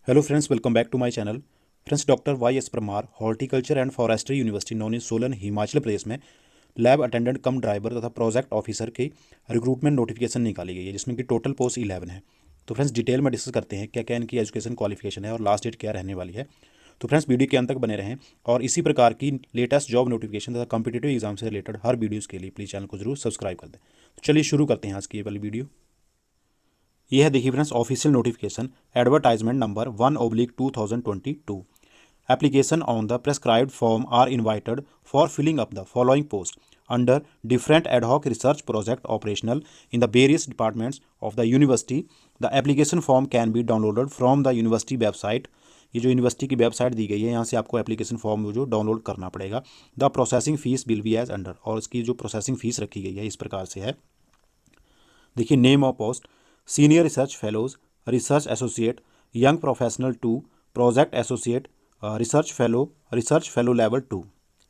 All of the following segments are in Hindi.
Hello friends, welcome back to my channel. Friends, doctor Y S Parmar horticulture and forestry university Nauni in Solan Himachal Pradesh में लैब अटेंडेंट कम ड्राइवर तथा प्रोजेक्ट ऑफिसर की रिक्रूटमेंट नोटिफिकेशन निकाली गई है, जिसमें कि टोटल पोस्ट 11 है। तो फ्रेंड्स, डिटेल में डिस्कस करते हैं क्या क्या इनकी एजुकेशन क्वालिफिकेशन है और लास्ट डेट क्या रहने वाली है। तो फ्रेंड्स, वीडियो के अंत तक बने रहें और इसी प्रकार की लेटेस्ट जॉब नोटिफिकेशन तथा कॉम्पिटेटिव एग्जाम से रिलेटेड हर वीडियोज़ के लिए प्लीज़ चैनल को जरूर सब्सक्राइब कर दें। तो चलिए शुरू करते हैं आज की ये वाली वीडियो। ये है, देखिए friends, official notification advertisement number 1/2022। Application on the prescribed form are invited for filling up the following post under different ad hoc research project operational in the various departments of the university. The application form can be downloaded from the university website. ये जो यूनिवर्सिटी की वेबसाइट दी गई है, यहाँ से आपको एप्लीकेशन फॉर्म जो डाउनलोड करना पड़ेगा। The processing fee will be as under, और इसकी जो प्रोसेसिंग फीस रखी गई है इस प्रकार से है। देखिए, name of post senior research fellows, research associate, young professional 2, project associate, research fellow level 2।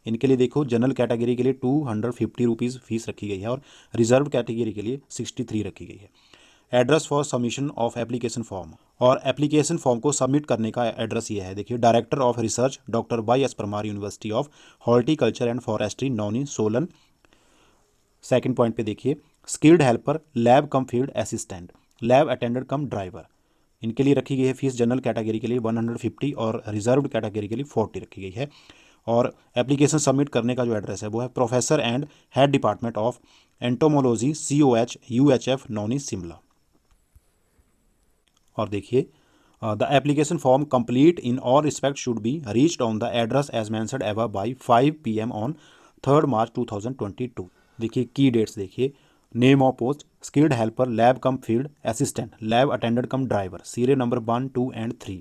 इनके लिए देखो, जनरल कैटेगरी के लिए 250 रुपीज़ फीस रखी गई है और रिजर्व कैटेगरी के लिए 63 रखी गई है। Address for submission of application form, और एप्लीकेशन फॉर्म को सबमिट करने का एड्रेस ये है। देखिए, director of research doctor Y S Parmar university of horticulture and forestry Nauni Solan. Second point पे देखिए, skilled helper, lab cum field assistant, lab attendant cum driver. इनके लिए रखी गई है फीस जनरल कैटेगरी के लिए 150 और रिजर्व्ड कैटेगरी के लिए 40 रखी गई है। और एप्लीकेशन सबमिट करने का जो एड्रेस है वो है professor and head department of entomology COH UHF Nauni Shimla. और देखिए, the application form complete in all respect should be reached on the address as mentioned above by 5 PM on 3 March 2022। देखिए, की डेट्स देखिए, name of post skilled helper, lab cum field assistant, lab attendant cum driver, serial number 1, 2 and 3।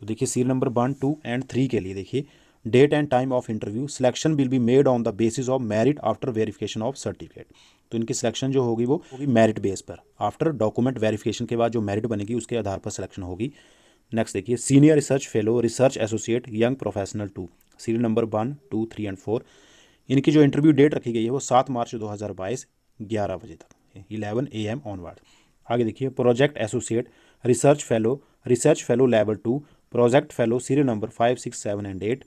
तो देखिए, सीरियल नंबर 1, 2 एंड 3 के लिए देखिए, date and time of interview, selection will be made on the basis of merit after verification of certificate. तो इनकी सिलेक्शन जो होगी वो होगी मेरिट बेस पर, आफ्टर डॉक्यूमेंट वेरिफिकेशन के बाद जो मेरिट बनेगी उसके आधार पर सिलेक्शन होगी। नेक्स्ट देखिए, senior research fellow, research associate, young professional 2, serial number 1, 2, 3 and 4। इनकी जो इंटरव्यू डेट रखी गई है वो 7 मार्च 2022 11 बजे तक, 11 AM ऑनवर्ड। आगे देखिए, project associate, research fellow level 2, project fellow, serial number 5, 6, 7 and 8।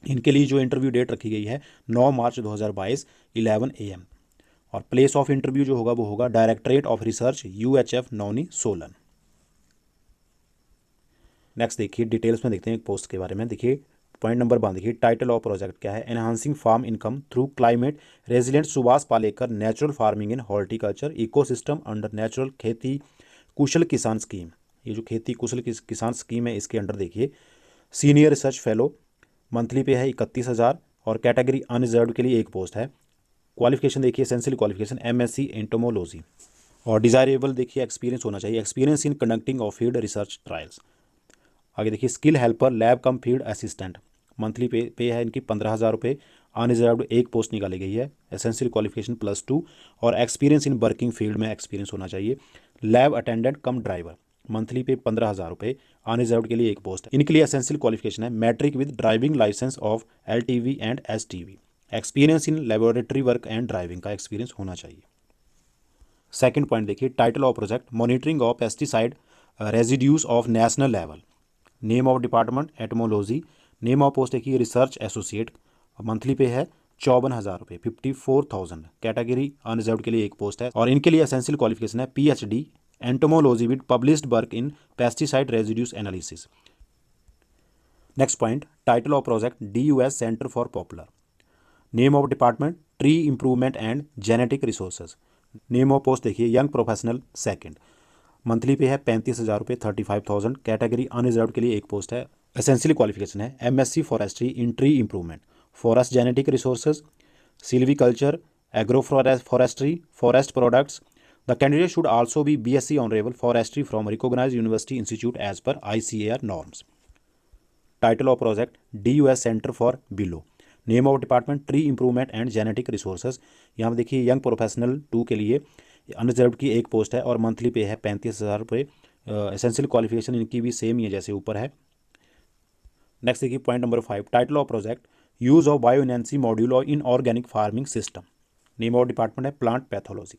इनके लिए जो इंटरव्यू डेट रखी गई है 9 मार्च 2022 11 AM। और प्लेस ऑफ इंटरव्यू जो होगा वो होगा डायरेक्टरेट ऑफ रिसर्च UHF नौनी सोलन। नेक्स्ट देखिए, डिटेल्स में देखते हैं एक पोस्ट के बारे में। देखिए, पॉइंट नंबर 1 देखिए, टाइटल ऑफ प्रोजेक्ट क्या है, enhancing farm income through climate resilient Subhash Palekar natural farming in horticulture ecosystem under natural खेती कुशल किसान स्कीम। ये जो खेती कुशल किसान स्कीम है इसके अंडर देखिए, senior research fellow, monthly pay है 31,000 और कैटेगरी अनरिजर्व के लिए एक पोस्ट है। क्वालिफिकेशन देखिए, एसेंशियल क्वालिफिकेशन MSc एंटोमोलॉजी, और डिजायरेबल देखिए एक्सपीरियंस होना चाहिए, experience in conducting of field research trials. आगे देखिए, skill helper, lab cum field assistant, monthly pay है इनकी 15,000 रुपये, अनरिजर्व्ड एक पोस्ट निकाली गई है। एसेंशियल क्वालिफिकेशन +2 और एक्सपीरियंस इन वर्किंग फील्ड में एक्सपीरियंस होना चाहिए। Lab attendant cum driver, monthly पे 15,000 रुपये, अनरिजर्व्ड के लिए एक पोस्ट है। इनके लिए एसेंशियल क्वालिफिकेशन है matric with driving licence of LTV and STV, experience in laboratory work and driving का एक्सपीरियंस होना चाहिए। सेकंड पॉइंट देखिए, title of project monitoring of pesticide residues of national level, name of department entomology, name of post देखिए रिसर्च एसोसिएट, मंथली पे है 54,000 रुपये, 54,000, कैटेगरी अनरिजर्व्ड के लिए एक पोस्ट है। और इनके लिए एसेंशियल क्वालिफिकेशन है PhD entomology with published work in pesticide residues analysis. Next point, title of project DUS centre for popular, name of department tree improvement and genetic resources, name of post देखिए young professional second, monthly pay है 35,000 रुपये, 35,000, कैटेगरी अनरिजर्व्ड के लिए एक पोस्ट है। एसेंशियल क्वालिफिकेशन है MSc forestry in tree improvement, forest genetic resources, silviculture, agro forestry, forest products. The candidate should also be BSc honourable forestry from recognise university institute as per ICAR norms. Title of project DUS centre for willow, name of department tree improvement and genetic resources. यहाँ पर देखिए, यंग प्रोफेशनल 2 के लिए अनरिजर्व्ड की एक पोस्ट है और मंथली पे है 35,000 रुपये। एसेंशियल क्वालिफिकेशन इनकी भी सेम ही है जैसे ऊपर है। नेक्स्ट देखिए, point number 5, title of project use of बायोइनेंसी module in organic farming system, name of department है plant pathology,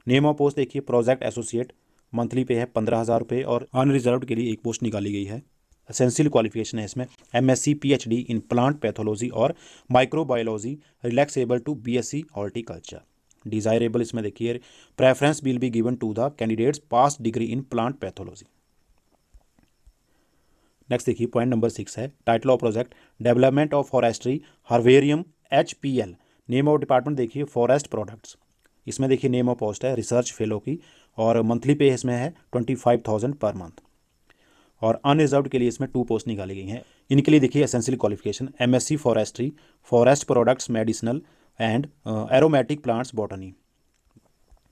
name of post देखिए प्रोजेक्ट एसोसिएट, मंथली पे है 15,000 रुपये और अनरिजर्व्ड के लिए एक पोस्ट निकाली गई है। एसेंशियल क्वालिफिकेशन है इसमें MSc PhD in plant pathology और microbiology relaxable to BSc horticulture. Desirable इसमें देखिए preference will be given to the candidates pass degree in plant pathology. Next देखिए पॉइंट नंबर 6 है title of project development of forestry herbarium HPL। Name of department देखिए फॉरेस्ट प्रोडक्ट्स। इसमें देखिए नेम ऑफ पोस्ट है रिसर्च फेलो की और मंथली पे इसमें है 25,000 पर मंथ और अनरिजर्व्ड के लिए इसमें 2 पोस्ट निकाली गई हैं। इनके लिए देखिए essential qualification MSc forestry forest products medicinal and aromatic plants botany.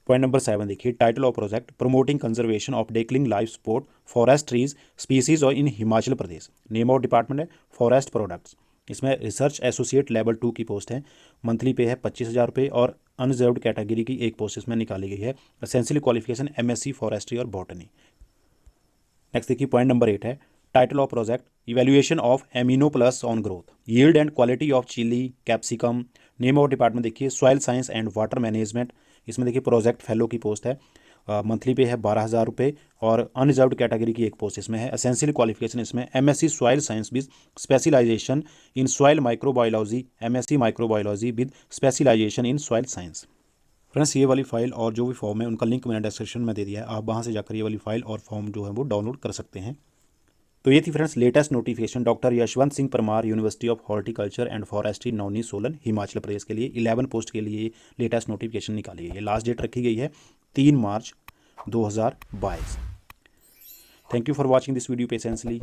Point number 7 देखिए title of project promoting conservation of declining life support forest trees species और in Himachal Pradesh. Name of department है फॉरेस्ट प्रोडक्ट्स। इसमें रिसर्च एसोसिएट लेवल 2 की पोस्ट है। मंथली पे है 25,000 रुपये और अनरिजर्व्ड कैटेगरी की एक पोस्ट इसमें निकाली गई है। एसेंशियल क्वालिफिकेशन MSc फॉरेस्ट्री और बॉटनी। नेक्स्ट देखिए पॉइंट नंबर 8 है title of project evaluation of amino plus on growth yield and quality of chili capsicum. Name of department देखिए soil science and water management. इसमें देखिए प्रोजेक्ट फेलो की पोस्ट है। मंथली पे है 12,000 रुपये और अनरिजर्व्ड कैटेगरी की एक पोस्ट इसमें है। एसेंशियल क्वालिफिकेशन इसमें MSc soil science with specialisation in soil microbiology MSc microbiology with specialisation in soil science. Friends ये वाली फाइल और जो भी फॉर्म है उनका लिंक मैंने डिस्क्रिप्शन में दे दिया है, आप वहाँ से जाकर ये वाली फाइल और फॉर्म जो है वो डाउनलोड कर सकते हैं। तो ये थी friends latest notification doctor Yashwant Singh Parmar university of horticulture and forestry Nauni Solan Himachal प्रदेश के लिए 11 पोस्ट के लिए लेटेस्ट नोटिफिकेशन निकाली गई है। लास्ट डेट रखी गई है 3 March 2022। Thank you for watching this video patiently.